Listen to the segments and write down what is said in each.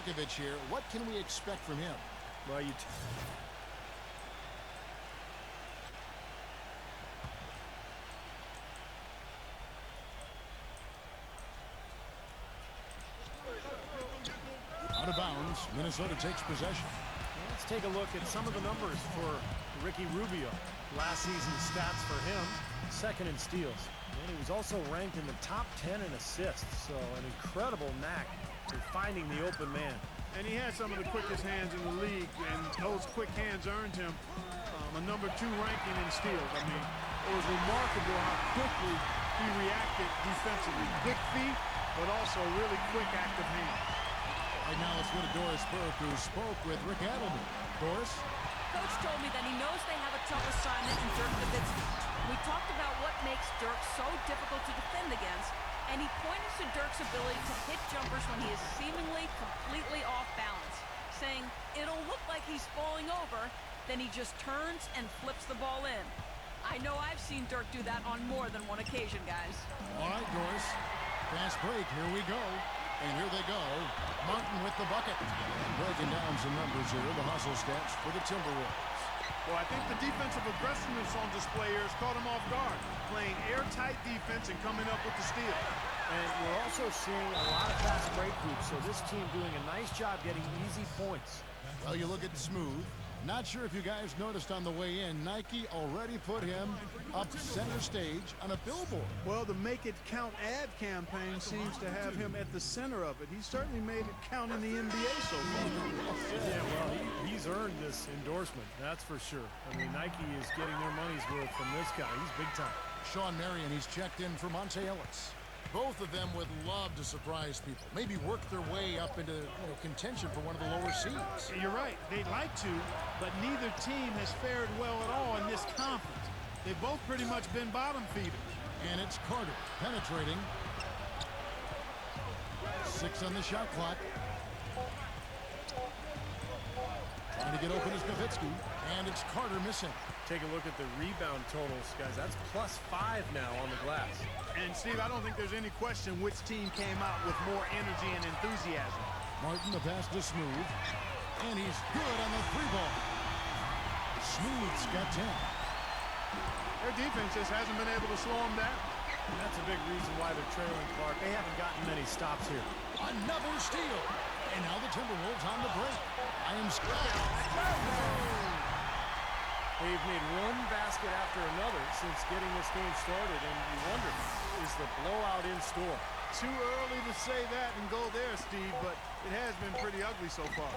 Vucevic here. What can we expect from him? Well, Out of bounds. Minnesota takes possession. let's take a look at some of the numbers for Ricky Rubio. Last season's stats for him, second in steals. And he was also ranked in the top 10 in assists, so an incredible knack for finding the open man. And he had some of the quickest hands in the league, and those quick hands earned him a #2 ranking in steals. I mean, it was remarkable how quickly he reacted defensively. Quick feet, but also really quick active hands. Right now, let's go to Doris Burke, who spoke with Rick Adelman. Doris? Coach told me that he knows they have a tough assignment in Dirk Nowitzki. We talked about what makes Dirk so difficult to defend against, and he pointed to Dirk's ability to hit jumpers when he is seemingly completely off balance, saying it'll look like he's falling over, then he just turns and flips the ball in. I know I've seen Dirk do that on more than one occasion, guys. All right, Doris. Fast break. Here we go. And here they go. Martin with the bucket. Breaking down some numbers here. The hustle stats for the Timberwolves. Well, I think the defensive aggressiveness on display here has caught him off guard. Playing airtight defense and coming up with the steal. And we're also seeing a lot of fast break groups, so this team doing a nice job getting easy points. Well, you look at Smooth. Not sure if you guys noticed on the way in, Nike already put him up center stage on a billboard. Well, the Make It Count ad campaign seems to have him at the center of it. He certainly made it count in the NBA so far. Yeah, well, he's earned this endorsement, that's for sure. I mean, Nike is getting their money's worth from this guy. He's big time. Sean Marion, he's checked in for Monte Ellis. Both of them would love to surprise people. Maybe work their way up into contention for one of the lower seeds. You're right. They'd like to, but neither team has fared well at all in this conference. They've both pretty much been bottom feeders. And it's Carter penetrating. 6 on the shot clock. Trying to get open is Nowitzki. And it's Carter missing. Take a look at the rebound totals, guys. That's +5 now on the glass. And, Steve, I don't think there's any question which team came out with more energy and enthusiasm. Martin, the pass to Smooth. And he's good on the 3-ball. Smooth's got 10. Their defense just hasn't been able to slow them down. And that's a big reason why they're trailing, Clark. They haven't gotten many stops here. Another steal. And now the Timberwolves on the break. I am scared. They've made one basket after another since getting this game started, and you wonder, is the blowout in store? Too early to say that and go there, Steve, but it has been pretty ugly so far.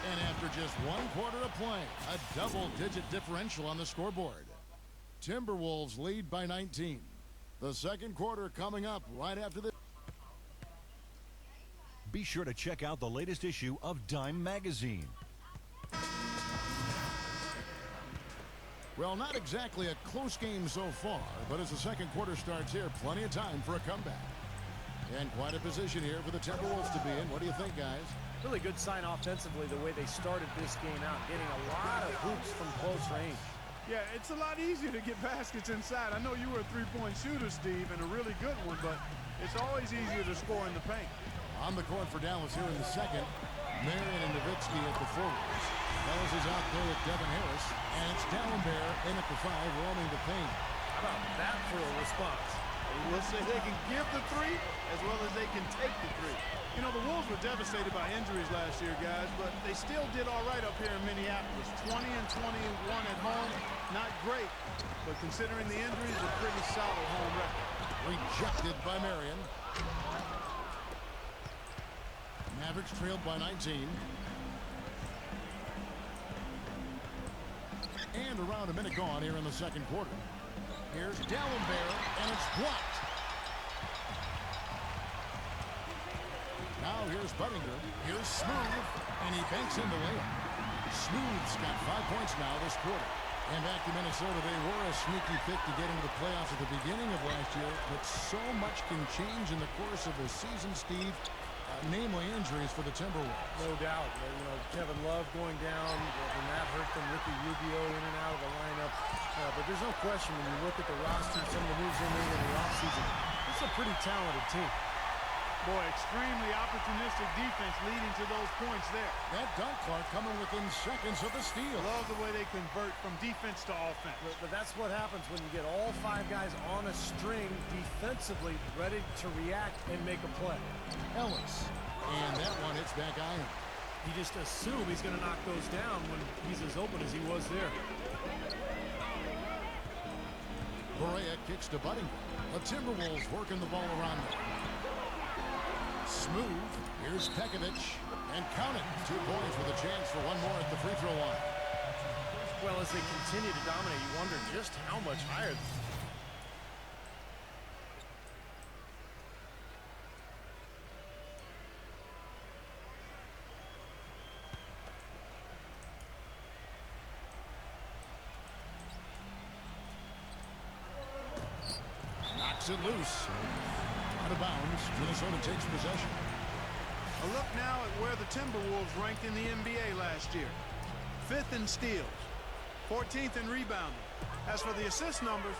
And after just 1 quarter of play, a double-digit differential on the scoreboard. Timberwolves lead by 19. The second quarter coming up right after this. Be sure to check out the latest issue of Dime Magazine. Well, not exactly a close game so far, but as the second quarter starts here, plenty of time for a comeback. And quite a position here for the Timberwolves to be in. What do you think, guys? Really good sign offensively the way they started this game out, getting a lot of hoops from close range. Yeah, it's a lot easier to get baskets inside. I know you were a three-point shooter, Steve, and a really good one, but it's always easier to score in the paint. On the court for Dallas here in the second, Marion and Nowitzki at the forwards. Dallas is out there with Devin Harris, and it's Dallenberg in at the 5, roaming the paint. How about that for a response? We'll say they can give the 3 as well as they can take the 3. You know, the Wolves were devastated by injuries last year, guys, but they still did all right up here in Minneapolis. 20-21 at home, not great, but considering the injuries, a pretty solid home record. Rejected by Marion. Mavericks trailed by 19. And around a minute gone here in the second quarter. Here's Dallenberg, and it's blocked. Now here's Buttinger. Here's Smooth, and he banks in the layup. Smooth's got 5 points now this quarter. And back to Minnesota, they were a sneaky pick to get into the playoffs at the beginning of last year, but so much can change in the course of a season, Steve, namely injuries for the Timberwolves. No doubt. You know, Kevin Love going down, and that hurt them. Ricky Rubio in and out of the lineup. But there's no question when you look at the roster, some of the moves they made in the offseason, it's a pretty talented team. Boy, extremely opportunistic defense leading to those points there. That dunk, Clark, coming within seconds of the steal. Love the way they convert from defense to offense. But that's what happens when you get all 5 guys on a string defensively, ready to react and make a play. Ellis. And that one hits back iron. You just assume he's going to knock those down when he's as open as he was there. Correa kicks to Buddington. The Timberwolves working the ball around them. Smooth. Here's Pekovic. And count it. 2 points with a chance for one more at the free throw line. Well, as they continue to dominate, you wonder just how much higher. Knocks it loose. Out of bounds. Minnesota takes possession. A look now at where the Timberwolves ranked in the NBA last year. 5th in steals. 14th in rebounding. As for the assist numbers,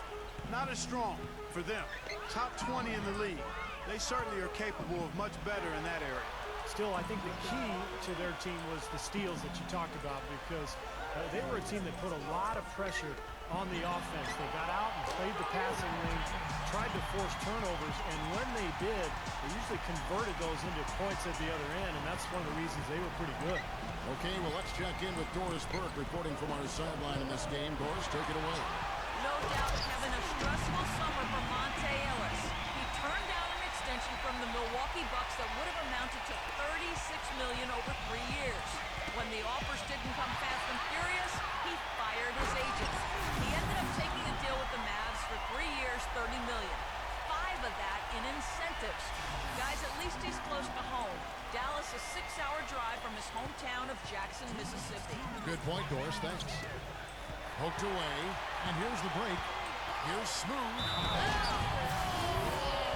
not as strong for them. Top 20 in the league. They certainly are capable of much better in that area. Still, I think the key to their team was the steals that you talked about, because they were a team that put a lot of pressure on the offense. They got out and played the passing lane, tried to force turnovers, and when they did, they usually converted those into points at the other end, and that's one of the reasons they were pretty good. Okay, well, let's check in with Doris Burke reporting from our sideline in this game. Doris, take it away. No doubt having a stressful summer for Monte Ellis. He turned down an extension from the Milwaukee Bucks that would have amounted to $36 million over 3 years. When the offers didn't come fast and furious, he fired his agents. He ended up taking a deal with the Mavs for 3 years, $30 million. 5 of that in incentives. Guys, at least he's close to home. Dallas, a 6-hour drive from his hometown of Jackson, Mississippi. Good point, Doris. Thanks. Poked away, and here's the break. Here's Smooth.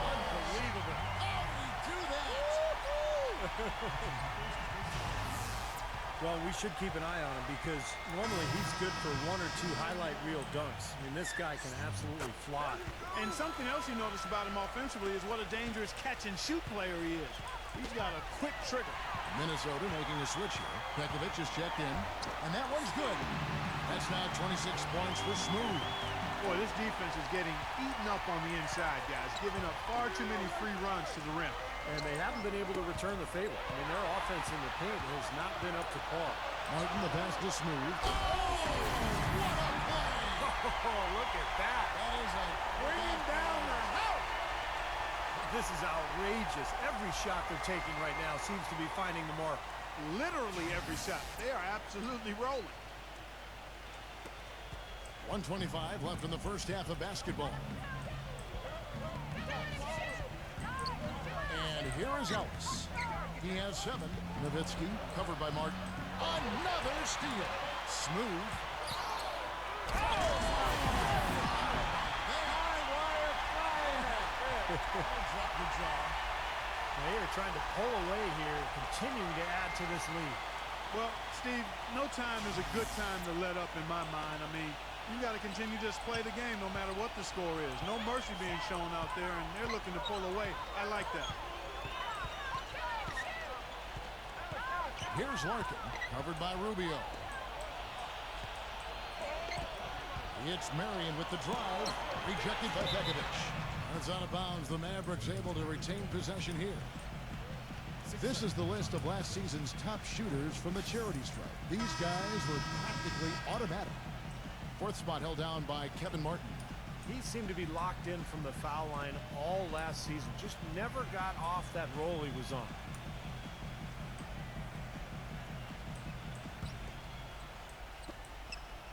Unbelievable. How did he do that? Well, we should keep an eye on him, because normally he's good for 1 or 2 highlight reel dunks. I mean, this guy can absolutely fly. And something else you notice about him offensively is what a dangerous catch-and-shoot player he is. He's got a quick trigger. Minnesota making a switch here. Pekovic is checked in, and that one's good. That's now 26 points for Smooth. Boy, this defense is getting eaten up on the inside, guys, giving up far too many free runs to the rim. And they haven't been able to return the favor. I mean, their offense in the paint has not been up to par. Martin, the pass to Smooth. Oh, what a play! Oh, look at that. That is a Bringing down the house. This is outrageous. Every shot they're taking right now seems to be finding the mark. Literally every shot. They are absolutely rolling. 1:25 left in the first half of basketball. And here is Ellis. He has 7. Nowitzki covered by Martin. Another steal. Smooth. Drop the jaw. They are trying to pull away here, continuing to add to this lead. Well, Steve, no time is a good time to let up in my mind. I mean, you got to continue to just play the game no matter what the score is. No mercy being shown out there, and they're looking to pull away. I like that. Here's Larkin, covered by Rubio. It's Marion with the drive, rejected by Pekovic. It's out of bounds. The Mavericks able to retain possession here. This is the list of last season's top shooters from the charity stripe. These guys were practically automatic. 4th spot held down by Kevin Martin. He seemed to be locked in from the foul line all last season. Just never got off that roll he was on.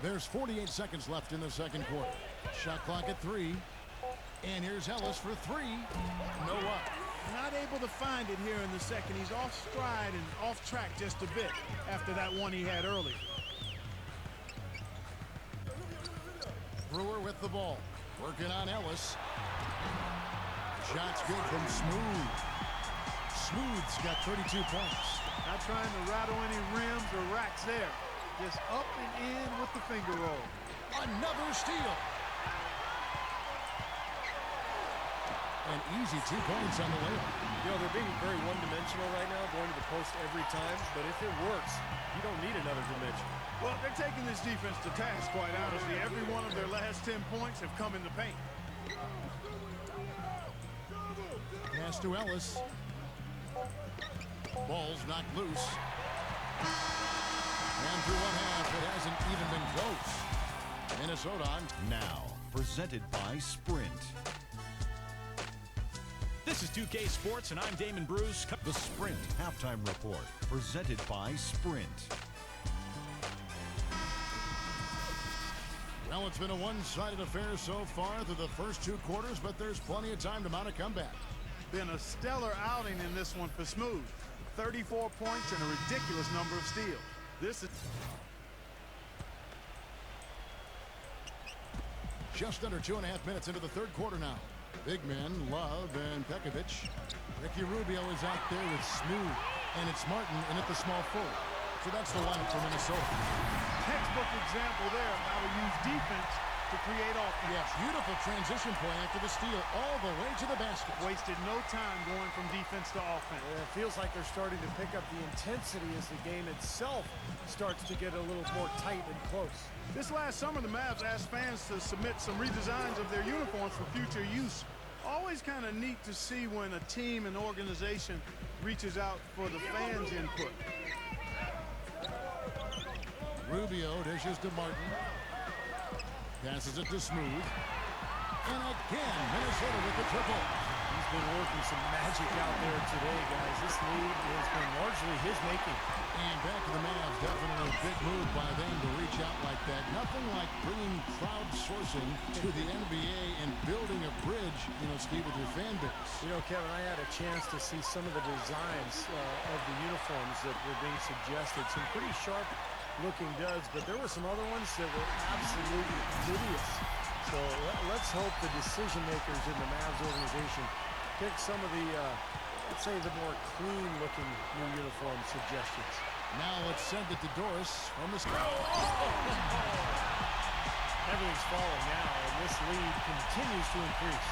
There's 48 seconds left in the second quarter. Shot clock at 3. And here's Ellis for 3. No up. Not able to find it here in the second. He's off stride and off track just a bit after that one he had earlier. Brewer with the ball. Working on Ellis. Shot's good from Smooth. Smooth's got 32 points. Not trying to rattle any rims or racks there. Just up and in with the finger roll. Another steal. An easy 2 points on the layup. You know, they're being very one-dimensional right now, going to the post every time. But if it works, you don't need another dimension. Well, they're taking this defense to task, quite honestly. Every one of their last 10 points have come in the paint. Pass to Ellis. Ball's knocked loose. And through one half, it hasn't even been close. Minnesota on. Now, presented by Sprint. This is 2K Sports, and I'm Damon Bruce. The Sprint Halftime Report, presented by Sprint. Well, it's been a one-sided affair so far through the first 2 quarters, but there's plenty of time to mount a comeback. Been a stellar outing in this one for Smooth. 34 points and a ridiculous number of steals. This is just under 2.5 minutes into the third quarter now. Big men, Love and Pekovic. Ricky Rubio is out there with Smooth, and it's Martin in at the small forward. So that's the lineup for Minnesota. textbook example there of how to use defense to create offense. Yeah, beautiful transition point after the steal all the way to the basket. Wasted no time going from defense to offense. Yeah, it feels like they're starting to pick up the intensity as the game itself starts to get a little more tight and close. This last summer, the Mavs asked fans to submit some redesigns of their uniforms for future use. Always kind of neat to see when a team and organization reaches out for the fans' input. Rubio dishes to Martin. Passes it to Smooth. And again, Minnesota with the triple. He's been working some magic out there today, guys. This lead has been largely his making. And back to the Mavs, definitely a big move by them to reach out like that. Nothing like bringing crowdsourcing to the NBA and building a bridge, Steve, with your fan base. Kevin, I had a chance to see some of the designs of the uniforms that were being suggested. Some pretty sharp-looking duds, but there were some other ones that were absolutely hideous. So let's hope the decision makers in the Mavs organization pick some of the, let's say, the more clean-looking new uniform suggestions. Now let's send it to Doris from the sky. Everything's falling now, and this lead continues to increase.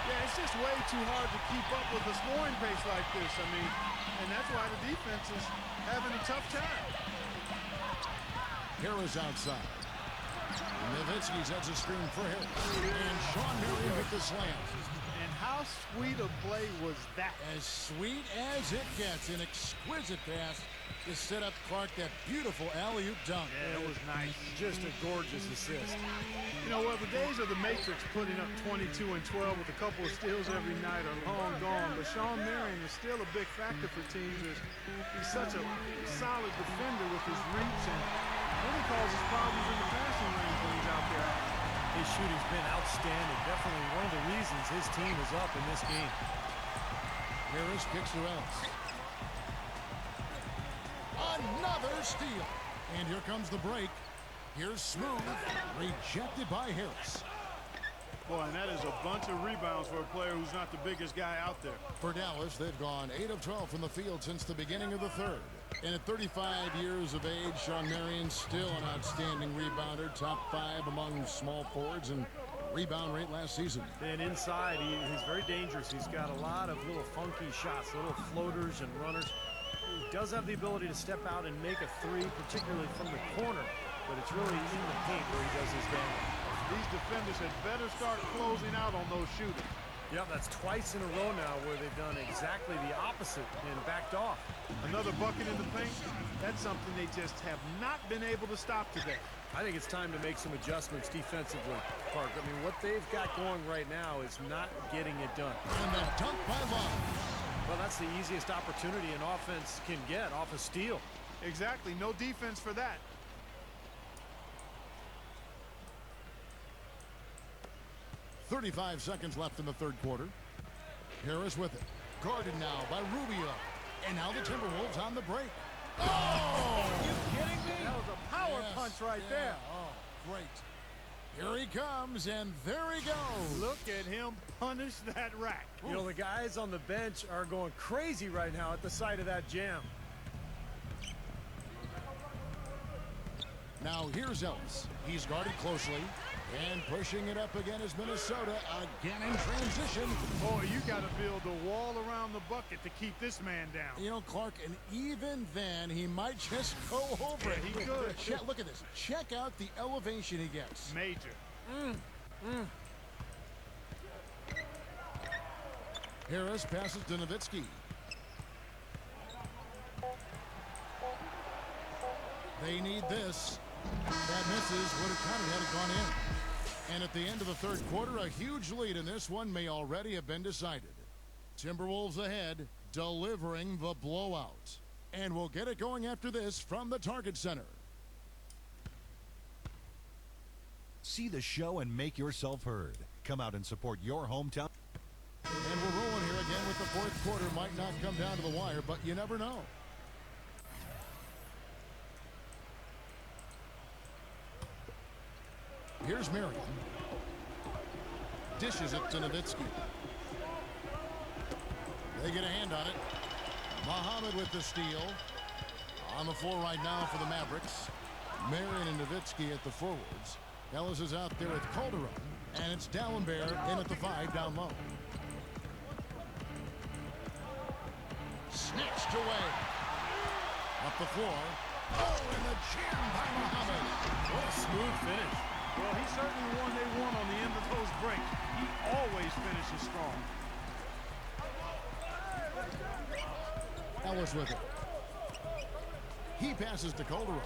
Yeah, it's just way too hard to keep up with a scoring pace like this. And that's why the defense is having a tough time. Harris outside. Nowitzki sets a screen for Harris. And Sean Marion with the slam. And how sweet a play was that? As sweet as it gets. An exquisite pass to set up Clark that beautiful alley-oop dunk. Yeah, it was nice. Just a gorgeous assist. The days of the Matrix putting up 22 and 12 with a couple of steals every night are long gone. But Sean Marion is still a big factor for teams. He's such a solid defender with his reach and really causes problems in the passing lane when he's out there. His shooting's been outstanding. Definitely one of the reasons his team is up in this game. Harris kicks to Ellis. Another steal. And here comes the break. Here's Smooth. Rejected by Harris. Boy, and that is a bunch of rebounds for a player who's not the biggest guy out there. For Dallas, they've gone 8 of 12 from the field since the beginning of the third. And at 35 years of age, Sean Marion still an outstanding rebounder, top 5 among small forwards and rebound rate last season. And inside, he's very dangerous. He's got a lot of little funky shots, little floaters and runners. He does have the ability to step out and make a three, particularly from the corner, but it's really in the paint where he does his damage. These defenders had better start closing out on those shooters. Yep, that's twice in a row now where they've done exactly the opposite and backed off. Another bucket in the paint, that's something they just have not been able to stop today. I think it's time to make some adjustments defensively, Park. What they've got going right now is not getting it done. And the dunk by Love. Well, that's the easiest opportunity an offense can get off a steal. Exactly, no defense for that. .35 seconds left in the third quarter. Harris with it. Guarded now by Rubio. And now the Timberwolves on the break. Oh! Are you kidding me? That was a power punch right there. Oh, great. Here he comes, and there he goes. Look at him punish that rack. The guys on the bench are going crazy right now at the sight of that jam. Now here's Ellis. He's guarded closely. And pushing it up again is Minnesota, again in transition. Boy, you got to build a wall around the bucket to keep this man down. You know, Clark, and even then, he might just go over it. He could. Look at this. Check out the elevation he gets. Major. Harris passes to Nowitzki. They need this. That misses. Would have counted had it gone in. And at the end of the third quarter, a huge lead in this one may already have been decided. Timberwolves ahead, delivering the blowout. And we'll get it going after this from the Target Center. See the show and make yourself heard. Come out and support your hometown. And we're rolling here again with the fourth quarter. Might not come down to the wire, but you never know. Here's Marion. Dishes it to Nowitzki. They get a hand on it. Muhammad with the steal. On the floor right now for the Mavericks. Marion and Nowitzki at the forwards. Ellis is out there with Calderon. And it's Dallenberg in at the 5 down low. Snatched away. Up the floor. Oh, and the jam by Muhammad. What a smooth finish. Well, he certainly won they won on the end of those breaks. He always finishes strong. Ellis with it. He passes to Calderon.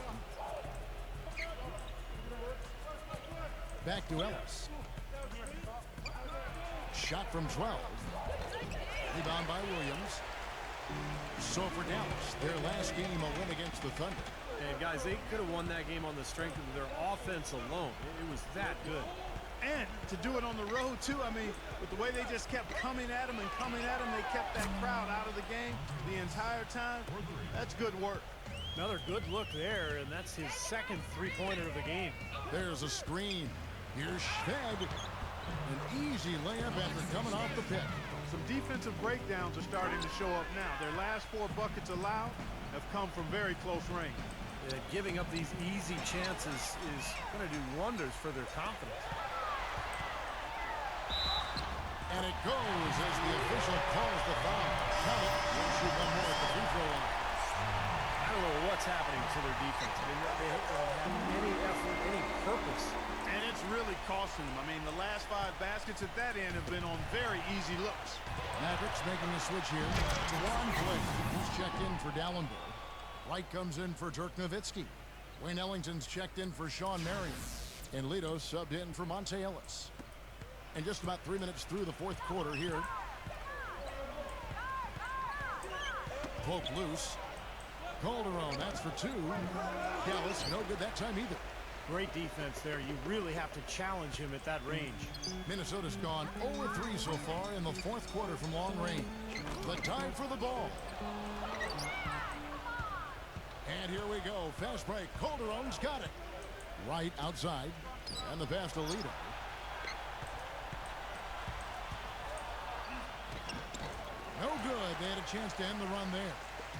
Back to Ellis. Shot from 12. Rebound by Williams. So for Dallas, their last game a win against the Thunder. And guys, they could have won that game on the strength of their offense alone. It was that good. And to do it on the road, too, I mean, with the way they just kept coming at him and coming at him, they kept that crowd out of the game the entire time. That's good work. Another good look there, and that's his second three-pointer of the game. There's a screen. Here's Schved. An easy layup after coming off the pick. Some defensive breakdowns are starting to show up now. Their last 4 buckets allowed have come from very close range. Giving up these easy chances is going to do wonders for their confidence. And it goes as the official calls the foul. Count it. We'll shoot one more at the free throw line. I don't know what's happening to their defense. I mean, they don't have any effort, any purpose. And it's really costing them. I mean, the last 5 baskets at that end have been on very easy looks. Mavericks making a switch here. Juwan Blake, who's checked in for Dallenberg. White comes in for Dirk Nowitzki. Wayne Ellington's checked in for Sean Marion. And Lito subbed in for Monte Ellis. And just about 3 minutes through the fourth quarter here. Poke loose. Calderon, that's for 2. Dallas, no good that time either. Great defense there. You really have to challenge him at that range. Minnesota's gone 0-3 so far in the fourth quarter from long range. The time for the ball. And here we go. Fast break. Calderon's got it. Right outside. And the pass to Lito. No good. They had a chance to end the run there.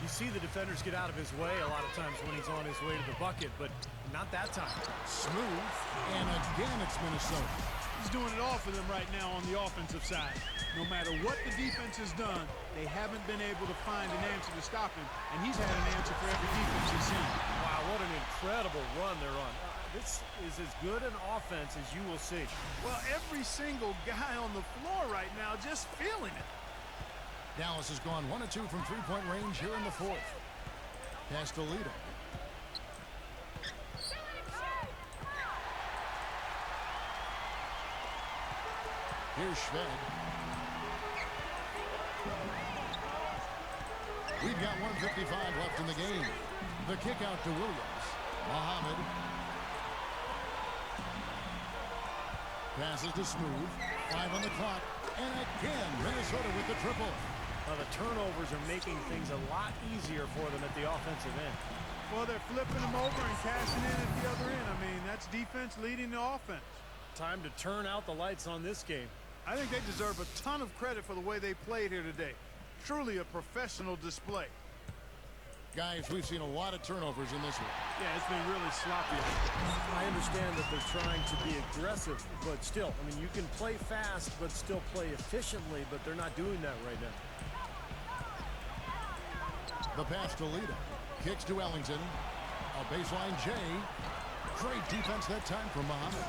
You see the defenders get out of his way a lot of times when he's on his way to the bucket, but not that time. Smooth. And again, it's Minnesota. He's doing it all for them right now on the offensive side. No matter what the defense has done, they haven't been able to find an answer to stop him, and he's had an answer for every defense he's seen. Wow, what an incredible run they're on. This is as good an offense as you will see. Well, every single guy on the floor right now just feeling it. Dallas has gone 1 of 2 from three-point range here in the fourth. Pass to Lito. Here's Schved. We've got 1:55 left in the game. The kick out to Williams. Muhammad. Passes to Smooth. 5 on the clock. And again, Minnesota with the triple. Well, the turnovers are making things a lot easier for them at the offensive end. Well, they're flipping them over and cashing in at the other end. I mean, that's defense leading the offense. Time to turn out the lights on this game. I think they deserve a ton of credit for the way they played here today. Truly a professional display. Guys, we've seen a lot of turnovers in this one. Yeah, it's been really sloppy. I understand that they're trying to be aggressive, but still, I mean, you can play fast but still play efficiently, but they're not doing that right now. The pass to Lita. Kicks to Ellington. A baseline J. Great defense that time from Muhammad.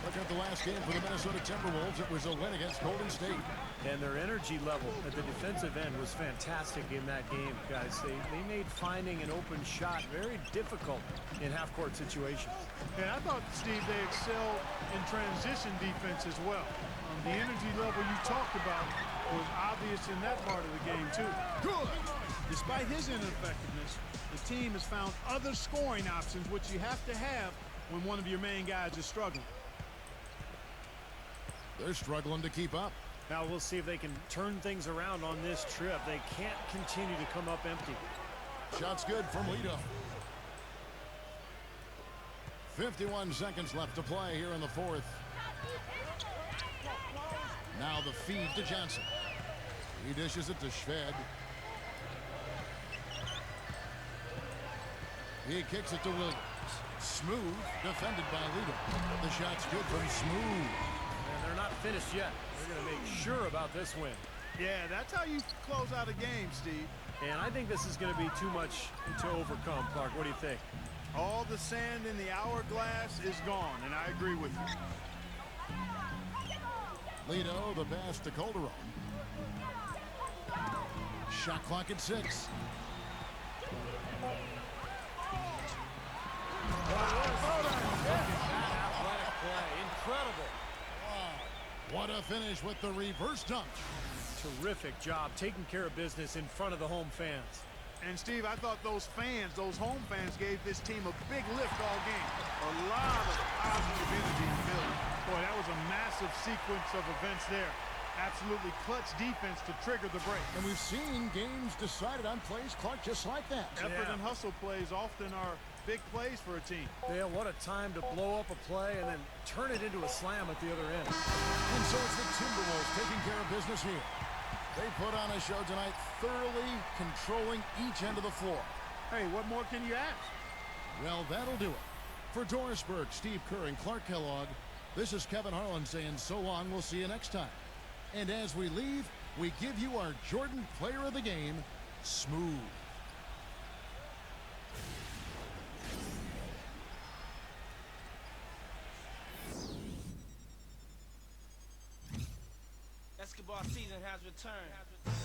Look at the last game for the Minesota Timberwolves. It was a win against Golden State. And their energy level at the defensive end was fantastic in that game, guys. They made finding an open shot very difficult in half-court situations. And I thought, Steve, they excelled in transition defense as well. The energy level you talked about was obvious in that part of the game, too. Good! Despite his ineffectiveness, the team has found other scoring options, which you have to have when one of your main guys is struggling. They're struggling to keep up. Now we'll see if they can turn things around on this trip. They can't continue to come up empty. Shot's good from Lito. 51 seconds left to play here in the fourth. Now the feed to Johnson. He dishes it to Shved. He kicks it to Williams. Smooth, defended by Lito. The shot's good from Smooth. And they're not finished yet. They're going to make sure about this win. Yeah, that's how you close out a game, Steve. And I think this is going to be too much to overcome, Clark. What do you think? All the sand in the hourglass is gone, and I agree with you. Lito, the pass to Calderon. Shot clock at 6. Athletic play. Incredible. Wow. What a finish with the reverse dunk. Terrific job taking care of business in front of the home fans. And, Steve, I thought those fans, those home fans, gave this team a big lift all game. A lot of positive energy in the building. Boy, that was a massive sequence of events there. Absolutely clutch defense to trigger the break. And we've seen games decided on plays, Clark, just like that. Effort and hustle plays often are big plays for a team. Yeah, what a time to blow up a play and then turn it into a slam at the other end. And so it's the Timberwolves taking care of business here. They put on a show tonight, thoroughly controlling each end of the floor. Hey, what more can you ask? Well, that'll do it. For Doris Burke, Steve Kerr, and Clark Kellogg, this is Kevin Harlan saying so long. We'll see you next time. And as we leave, we give you our Jordan Player of the Game, Smooth. Basketball season has returned.